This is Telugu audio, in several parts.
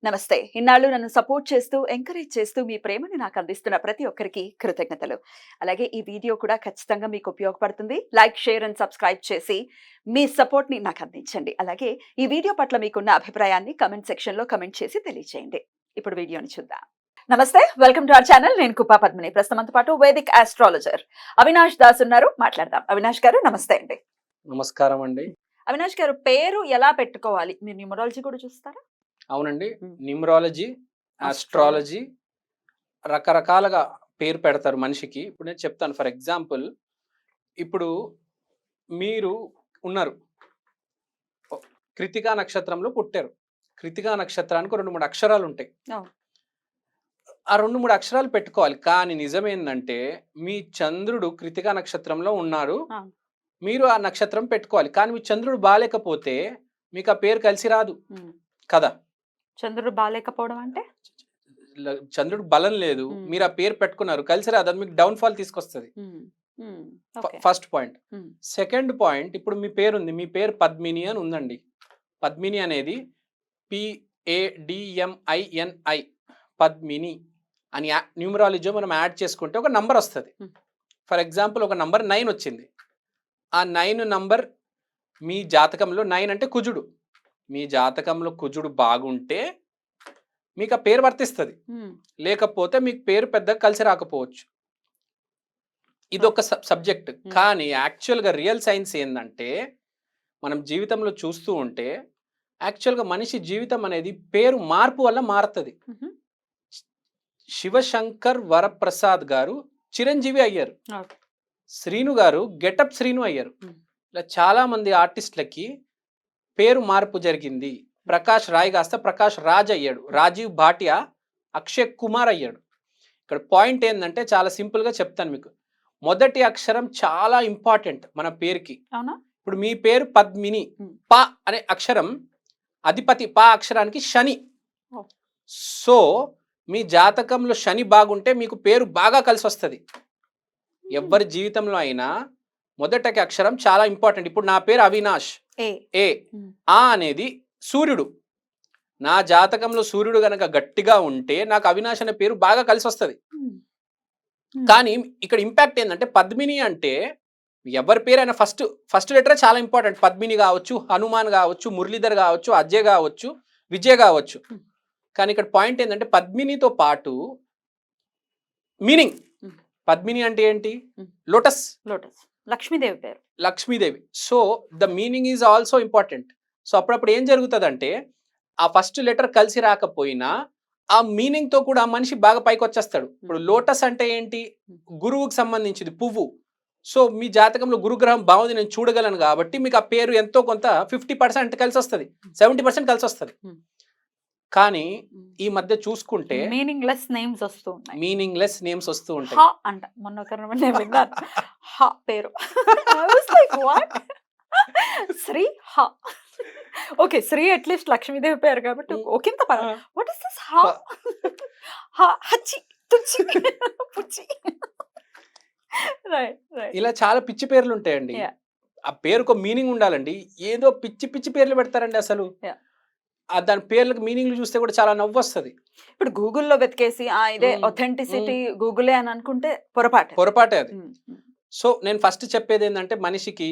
నమస్తే. ఇన్నాళ్ళు నన్ను సపోర్ట్ చేస్తూ, ఎంకరేజ్ చేస్తూ మీ ప్రేమని నాకు అందిస్తున్న ప్రతి ఒక్కరికి కృతజ్ఞతలు. అలాగే ఈ వీడియో కూడా ఖచ్చితంగా మీకు ఉపయోగపడుతుంది. లైక్, షేర్ అండ్ సబ్స్క్రైబ్ చేసి మీ సపోర్ట్‌ని నాకు అందించండి. అలాగే ఈ వీడియో పట్ల మీకున్న అభిప్రాయాన్ని కామెంట్ సెక్షన్‌లో కామెంట్ చేసి తెలియజేయండి. ఇప్పుడు వీడియోని చూద్దాం. నమస్తే. Welcome to our channel. నేను కుప్పా పద్మిని. ప్రస్తుతం మనతో పాటు వేదిక్ ఆస్ట్రాలజర్ అవినాష్ దాస్ ఉన్నారు. మాట్లాడదాం. అవినాష్ గారు నమస్తే అండి. నమస్కారం అండి. అవినాష్ గారు పేరు ఎలా పెట్టుకోవాలి? మీరు న్యూమరాలజీ కూడా చూస్తారా? అవునండి. హ్మ్. న్యూమరాలజీ, ఆస్ట్రాలజీ రకరకాలుగా పేరు పెడతారు మనిషికి. ఇప్పుడు నేను చెప్తాను. ఫర్ ఎగ్జాంపుల్, ఇప్పుడు మీరు ఉన్నారు. కృతికా నక్షత్రంలో పుట్టారు. కృతికా నక్షత్రానికి 2, 3 అక్షరాలు ఉంటాయి. అవును. ఆ 2, 3 అక్షరాలు పెట్టుకోవాలి. కానీ నిజమేందంటే మీ చంద్రుడు కృతికా నక్షత్రంలో ఉన్నారు. అవును. మీరు ఆ నక్షత్రం పెట్టుకోవాలి. కానీ మీ చంద్రుడు బాలేకపోతే మీకు ఆ పేరు కలిసి రాదు హ్మ్. కదా! చంద్రుడు బాలేకపోవడం అంటే? చంద్రుడు బలం లేదు. మీరు ఆ పేరు పెట్టుకున్నారు. కలిసి రాదు. అది మీకు డౌన్ ఫాల్ తీసుకొస్తది. Okay. First point. Second point, ఇప్పుడు మీ పేరు ఉంది. మీ పేరు పద్మిని అని ఉందండి. పద్మిని అనేది PADMINI పద్మిని అని న్యూమరాలజీలో మనం యాడ్ చేసుకుంటే ఒక నంబర్ వస్తుంది. ఫర్ ఎగ్జాంపుల్ ఒక నంబర్ 9 వచ్చింది. ఆ 9 నంబర్ మీ జాతకంలో 9 అంటే కుజుడు. మీ జాతకంలో కుజుడు బాగుంటే మీకు ఆ పేరు వర్తిస్తుంది. లేకపోతే మీకు పేరు పెద్దగా కలిసి రాకపోవచ్చు. ఇదొక సబ్జెక్ట్. కానీ యాక్చువల్గా రియల్ సైన్స్ ఏంటంటే మనం జీవితంలో చూస్తూ ఉంటే యాక్చువల్గా మనిషి జీవితం అనేది పేరు మార్పు వల్ల మారుతుంది. శివశంకర్ వరప్రసాద్ గారు చిరంజీవి అయ్యారు. శ్రీను గారు గెటప్ శ్రీను అయ్యారు. ఇలా చాలా మంది ఆర్టిస్టులకి పేరు మార్పు జరిగింది. ప్రకాష్ రాయ్ కాస్త ప్రకాష్ రాజ్ అయ్యాడు. రాజీవ్ భాటియా అక్షయ్ కుమార్ అయ్యాడు. ఇక్కడ పాయింట్ ఏంటంటే చాలా సింపుల్గా చెప్తాను మీకు. మొదటి అక్షరం చాలా ఇంపార్టెంట్ మన పేరుకి. ఇప్పుడు మీ పేరు పద్మిని. ప అనే అక్షరం అధిపతి. ప అక్షరానికి శని. సో మీ జాతకంలో శని బాగుంటే మీకు పేరు బాగా కలిసి వస్తుంది. ఎవరి జీవితంలో అయినా మొదటి అక్షరం చాలా ఇంపార్టెంట్. ఇప్పుడు నా పేరు అవినాష్. ఏ ఆ అనేది సూర్యుడు. నా జాతకంలో సూర్యుడు గనక గట్టిగా ఉంటే నాకు అవినాష్ అనే పేరు బాగా కలిసి వస్తుంది. కానీ ఇక్కడ ఇంపాక్ట్ ఏంటంటే పద్మిని అంటే ఎవరి పేరైనా ఫస్ట్ లెటర్ చాలా ఇంపార్టెంట్. పద్మిని కావచ్చు, హనుమాన్ కావచ్చు, మురళీధర్ కావచ్చు, అజయ్ కావచ్చు, విజయ్ కావచ్చు. కానీ ఇక్కడ పాయింట్ ఏంటంటే పద్మినితో పాటు మీనింగ్. పద్మిని అంటే ఏంటి? లోటస్. లక్ష్మీదేవి పేరు. Lakshmidevi. So the meaning is also important. So అప్పుడప్పుడు ఏం జరుగుతుందంటే ఆ ఫస్ట్ లెటర్ కలిసి రాకపోయినా ఆ మీనింగ్ తో కూడా మనిషి బాగా పైకి వచ్చేస్తాడు. ఇప్పుడు లోటస్ అంటే ఏంటి? గురువుకి సంబంధించింది, పువ్వు. సో మీ జాతకంలో గురుగ్రహం బాగుంది, నేను చూడగలను కాబట్టి మీకు ఆ పేరు ఎంతో కొంత 50% కలిసి వస్తుంది, 70% కలిసి వస్తుంది. కానీ ఈ మధ్య చూసుకుంటే మీనింగ్లెస్ నేమ్స్ వస్తూ ఉంటాయి. అంట మొన్న పేరు శ్రీ హ. ఓకే, శ్రీ అట్లీస్ట్ లక్ష్మీదేవి పేరు కాబట్టి ఒకంత వాట్ ఇస్ దిస్ హ హచ్చి తుచ్చి పుచ్చి. ఇలా చాలా పిచ్చి పేర్లు ఉంటాయండి. ఆ పేరుకు మీనింగ్ ఉండాలండి. ఏదో పిచ్చి పిచ్చి పేర్లు పెడతారండి అసలు. దాని పేర్లకు మీనింగ్లు చూస్తే కూడా చాలా నవ్వు వస్తుంది. ఇప్పుడు గూగుల్లో వెతికేసి ఇదే ఒథెంటిసిటీ గూగులే అని అనుకుంటే పొరపాటే అది. సో నేను ఫస్ట్ చెప్పేది ఏంటంటే మనిషికి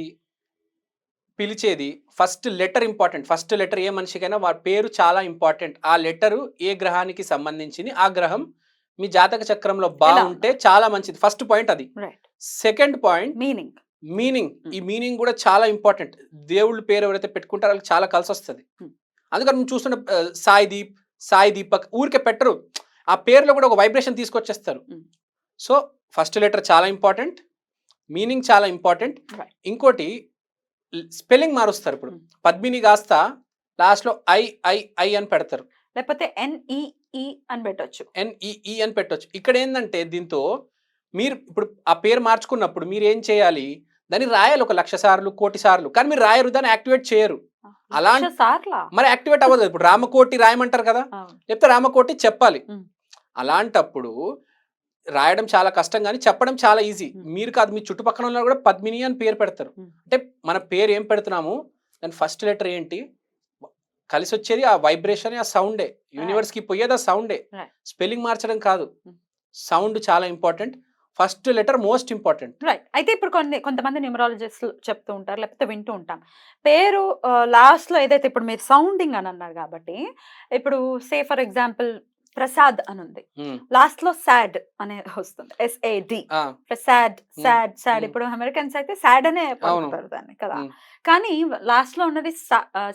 పిలిచేది first letter important. First letter ఏ మనిషికైనా వారి పేరు చాలా ఇంపార్టెంట్. ఆ లెటరు ఏ గ్రహానికి సంబంధించింది, ఆ గ్రహం మీ జాతక చక్రంలో బాగుంటే చాలా మంచిది. ఫస్ట్ పాయింట్ అది. Second point meaning. ఈ మీనింగ్ కూడా చాలా ఇంపార్టెంట్. దేవుళ్ళ పేరు ఎవరైతే పెట్టుకుంటారో వాళ్ళకి చాలా కలిసి వస్తుంది. అందుకని మనం చూస్తున్న సాయి దీపక్ ఊరికే పెట్టరు. ఆ పేరులో కూడా ఒక వైబ్రేషన్ తీసుకొచ్చేస్తారు. సో ఫస్ట్ లెటర్ చాలా ఇంపార్టెంట్, మీనింగ్ చాలా ఇంపార్టెంట్. ఇంకోటి స్పెల్లింగ్ మారుస్తారు. ఇప్పుడు పద్మిని కాస్త లాస్ట్ లో ఐ అని పెడతారు, లేకపోతే NEE అని పెట్టొచ్చు. NEE అని పెట్టొచ్చు. ఇక్కడ ఏంటంటే దీంతో మీరు ఇప్పుడు ఆ పేరు మార్చుకున్నప్పుడు మీరు ఏం చేయాలి, దాన్ని రాయాలి 1,00,000 సార్లు, 1,00,00,000 సార్లు. కానీ మీరు రాయరు, దాన్ని యాక్టివేట్ చేయరు. అలాంటి మరి యాక్టివేట్ అవ్వదు. ఇప్పుడు రామకోటి రాయమంటారు కదా, లేకపోతే రామకోటి చెప్పాలి. అలాంటప్పుడు రాయడం చాలా కష్టం కానీ చెప్పడం చాలా ఈజీ. మీరు కాదు, మీ చుట్టుపక్కల ఉన్న కూడా పద్మిని అని పేరు పెడతారు. అంటే మన పేరు ఏం పెడుతున్నాము, దాని ఫస్ట్ లెటర్ ఏంటి, కలిసి వచ్చేది ఆ వైబ్రేషన్, ఆ సౌండే. యూనివర్స్ కి పోయేది ఆ సౌండే. Right. స్పెల్లింగ్ మార్చడం కాదు. Hmm. సౌండ్ చాలా important. First letter most important. Right. అయితే ఇప్పుడు కొంతమంది న్యూమరాలజిస్టులు చెప్తూ ఉంటారు, లేకపోతే వింటూ ఉంటాం. పేరు లాస్ట్‌లో ఏదైతే ఇప్పుడు మీరు సౌండింగ్ అని అన్నారు కాబట్టి, ఇప్పుడు సే ఫర్ ఎగ్జాంపుల్ ప్రసాద్ అని ఉంది. లాస్ట్‌లో సాడ్ అనే వస్తుంది. SAD. Prasad, sad, sad. ఇప్పుడు అమెరికన్స్ అయితే సాడ్ అనే పలుకుతారు దాన్ని కదా. కానీ లాస్ట్‌లో ఉన్నది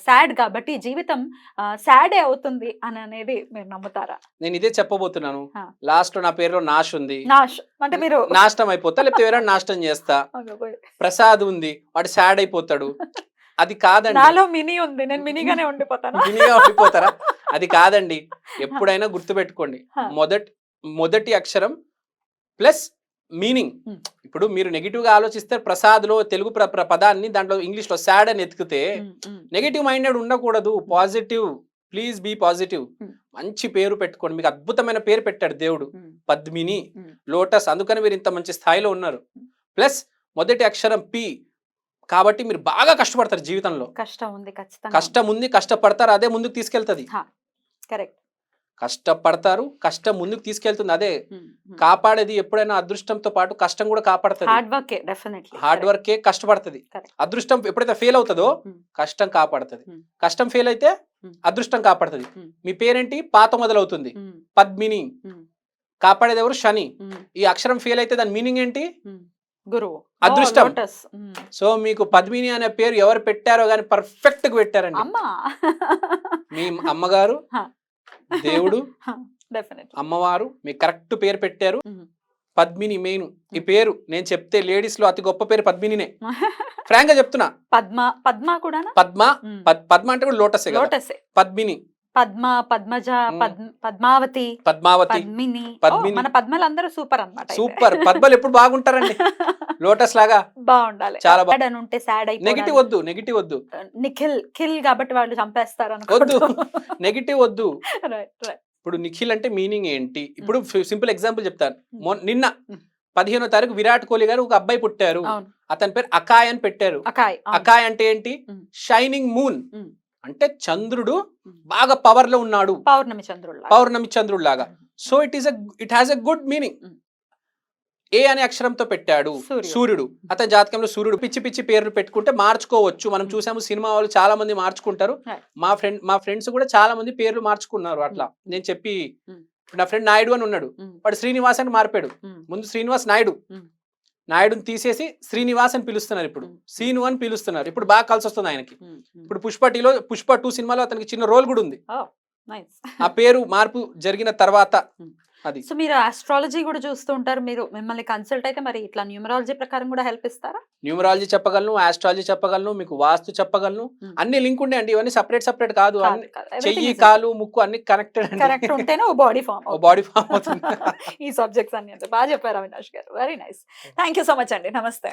సాడ్ కాబట్టి జీవితం సాడే అవుతుంది అని అనేది మీరు నమ్ముతారా? నేను ఇదే చెప్పబోతున్నాను. ఆ. లాస్ట్ లో నా పేరులో నాష్ ఉంది. నాష్ అంటే మీరు నాశనం అయిపోతా, లేకపోతే వేరే నాశనం చేస్తా. ప్రసాద్ ఉంది, వాడు సాడ్ అయిపోతాడు. అది కాదండి. నాలో మినీ ఉంది, నేను మినీగానే ఉండిపోతాను. మినిగా ఉండిపోతారా? అది కాదండి. ఎప్పుడైనా గుర్తుపెట్టుకోండి, హా. మొదటి అక్షరం ప్లస్ మీనింగ్. ఇప్పుడు మీరు నెగిటివ్ గా ఆలోచిస్తే ప్రసాద్ లో తెలుగు పదాన్ని దాంట్లో ఇంగ్లీష్ లో సాడ్ అని ఎతికితే నెగిటివ్ మైండెడ్ ఉండకూడదు. Positive, please be positive. మంచి పేరు పెట్టుకోండి. మీకు అద్భుతమైన పేరు పెట్టాడు దేవుడు, పద్మిని, లోటస్. అందుకని మీరు ఇంత మంచి స్థాయిలో ఉన్నారు. ప్లస్ మొదటి అక్షరం పి కాబట్టి మీరు బాగా కష్టపడతారు జీవితంలో. కష్టం ఉంది, ఖచ్చితంగా కష్టం ఉంది, కష్టపడతారు, అదే ముందుకు తీసుకెళ్తుంది. కరెక్ట్. కష్టపడతారు, కష్టం ముందుకు తీసుకెళ్తుంది, అదే కాపాడేది. ఎప్పుడైనా అదృష్టంతో పాటు కష్టం కూడా కాపాడుతుంది. Hard work definitely. హార్డ్ వర్కే కష్టపడుతుంది. Correct. అదృష్టం ఎప్పుడైతే ఫెయిల్ అవుతుందో కష్టం కాపాడుతుంది. కష్టం ఫెయిల్ అయితే అదృష్టం కాపాడుతుంది. మీ పేరేంటి? పాత మొదలవుతుంది, పద్మిని. కాపాడేది ఎవరు? శని. ఈ అక్షరం ఫెయిల్ అయితే దాని మీనింగ్ ఏంటి? గురువు, అదృష్టం. లోటస్. సో మీకు పద్మిని అనే పేరు ఎవరు పెట్టారో గానీ పర్ఫెక్ట్ గా పెట్టారండి. అమ్మా, మీ అమ్మగారు, దేవుడు, డెఫినెట్లీ అమ్మవారు మీకు కరెక్ట్ పేరు పెట్టారు. పద్మిని మెయిన్. ఈ పేరు నేను చెప్తే లేడీస్ లో అతి గొప్ప పేరు పద్మినినే. ఫ్రాంక్ గా చెప్తున్నా. పద్మ కూడా. పద్మ అంటే కూడా లోటసే కదా. లోటసే. పద్మిని, పద్మ, పద్మజ, పద్మావతి, పద్మిని. మన పద్మలు అందరూ సూపర్ అన్నమాట. సూపర్. పద్మలు ఎప్పుడు బాగుంటారండి లోటస్ లాగా. బాగుండాలి. చాలా అని ఉంటే సాడ్ అయిపోయి. నెగిటివ్ వద్దు. కిల్ కాబట్టి వాళ్ళు చంపేస్తారు వద్దు. నెగిటివ్ వద్దు. రైట్. ఇప్పుడు నిఖిల్ అంటే మీనింగ్ ఏంటి? ఇప్పుడు సింపుల్ ఎగ్జాంపుల్ చెప్తాను. నిన్న 15వ తారీఖు విరాట్ కోహ్లీ గారు ఒక అబ్బాయి పుట్టారు. అతని పేరు అకాయ్ అని పెట్టారు. అకాయ్ అంటే ఏంటి? Shining moon. అంటే చంద్రుడు బాగా పవర్ లో ఉన్నాడు, పౌర్ణమి చంద్రుడు లాగా. So it has a good meaning. A అనే అక్షరంతో పెట్టాడు, సూర్యుడు. అతని జాతకంలో సూర్యుడు. పిచ్చి పిచ్చి పేర్లు పెట్టుకుంటే మార్చుకోవచ్చు. మనం చూసాము, సినిమా వాళ్ళు చాలా మంది మార్చుకుంటారు. మా ఫ్రెండ్స్ కూడా చాలా మంది పేర్లు మార్చుకున్నారు. అట్లా నేను చెప్పి, నా ఫ్రెండ్ నాయుడు అని ఉన్నాడు, వాడు శ్రీనివాస్ అని మారిపాడు. ముందు శ్రీనివాస్ నాయుడుని తీసేసి శ్రీనివాస్ అని పిలుస్తున్నారు. ఇప్పుడు సీను అని పిలుస్తున్నారు. ఇప్పుడు బాగా కలిసి వస్తుంది ఆయనకి. ఇప్పుడు పుష్ప 2 సినిమాలో అతనికి చిన్న రోల్ కూడా ఉంది. ఆ పేరు మార్పు జరిగిన తర్వాత అది. సో మీరు ఆస్ట్రాలజీ కూడా చూస్తూ ఉంటారు. మీరు మిమ్మల్ని కన్సల్ట్ అయితే మరి ఇట్లా న్యూమరాలజీ ప్రకారం కూడా హెల్ప్ ఇస్తారా? న్యూమరాలజీ చెప్పగలను, ఆస్ట్రాలజీ చెప్పగలను, మీకు వాస్తు చెప్పగలను. అన్ని లింక్ ఉండే అండి. ఇవన్నీ సపరేట్ కాదు. చెయ్యి, కాలు, ముక్కు అన్ని కరెక్ట్ ఉంటేనే బాడీ ఫామ్ అవుతుంది. ఈ సబ్జెక్ట్స్ అన్ని బాగా చెప్పారు అవినాష్ గారు. Very nice. Thank you so much అండి. నమస్తే.